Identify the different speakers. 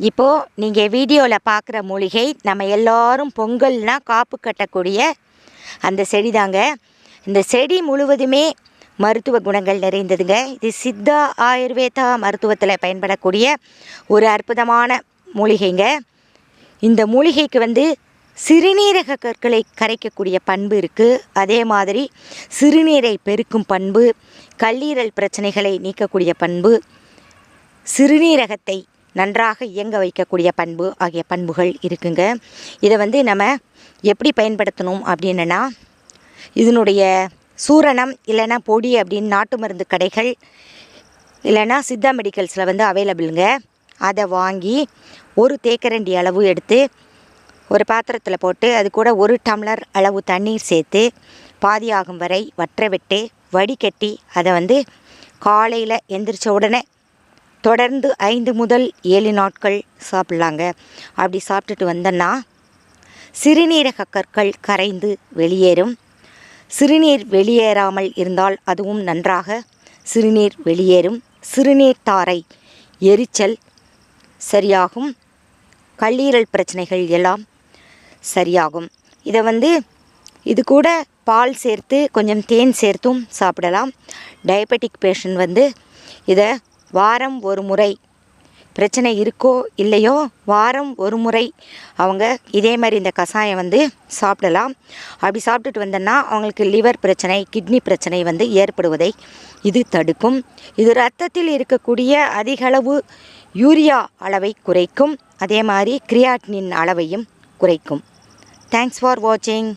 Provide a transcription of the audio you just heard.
Speaker 1: இப்போது நீங்கள் வீடியோவில் பார்க்குற மூலிகை நம்ம எல்லோரும் பொங்கல்னால் காப்பு கட்டக்கூடிய அந்த செடி தாங்க. இந்த செடி முழுவதுமே மருத்துவ குணங்கள் நிறைந்ததுங்க. இது சித்தா ஆயுர்வேதா மருத்துவத்தில் பயன்படக்கூடிய ஒரு அற்புதமான மூலிகைங்க. இந்த மூலிகைக்கு சிறுநீரக கற்களை கரைக்கக்கூடிய பண்பு இருக்குது. அதே மாதிரி சிறுநீரை பெருக்கும் பண்பு, கல்லீரல் பிரச்சனைகளை நீக்கக்கூடிய பண்பு, சிறுநீரகத்தை நன்றாக இயங்க வைக்கக்கூடிய பண்பு ஆகிய பண்புகள் இருக்குங்க. இதை நம்ம எப்படி பயன்படுத்தணும் அப்படின்னா, இதனுடைய சூரணம் இல்லைன்னா பொடி அப்படின்னு நாட்டு மருந்து கடைகள் இல்லைன்னா சித்தா மெடிக்கல்ஸில் அவைலபிளுங்க. அதை வாங்கி ஒரு தேக்கரண்டி அளவு எடுத்து ஒரு பாத்திரத்தில் போட்டு அது கூட 1 டம்ளர் அளவு தண்ணீர் சேர்த்து பாதியாகும் வரை வற்ற விட்டு வடிகட்டி அதை காலையில் எந்திரிச்ச உடனே தொடர்ந்து 5 முதல் 7 நாட்கள் சாப்பிட்லாங்க. அப்படி சாப்பிட்டுட்டு வந்தோன்னா சிறுநீரக கற்கள் கரைந்து வெளியேறும். சிறுநீர் வெளியேறாமல் இருந்தால் அதுவும் நன்றாக சிறுநீர் வெளியேறும். சிறுநீர் தாரை எரிச்சல் சரியாகும். கல்லீரல் பிரச்சனைகள் எல்லாம் சரியாகும். இதை இது கூட பால் சேர்த்து கொஞ்சம் தேன் சேர்த்தும் சாப்பிடலாம். டயபெட்டிக் பேஷண்ட் இதை வாரம் ஒரு முறை, பிரச்சனை இருக்கோ இல்லையோ, வாரம் ஒரு முறை அவங்க இதே மாதிரி இந்த கஷாயம் சாப்பிடலாம். அப்படி சாப்பிட்டுட்டு வந்தோன்னா அவங்களுக்கு லிவர் பிரச்சனை, கிட்னி பிரச்சனை ஏற்படுவதை இது தடுக்கும். இது இரத்தத்தில் இருக்கக்கூடிய அதிகளவு யூரியா அளவை குறைக்கும். அதே மாதிரி கிரியாட்டினின் அளவையும் குறைக்கும். தேங்க்ஸ் ஃபார் வாட்சிங்.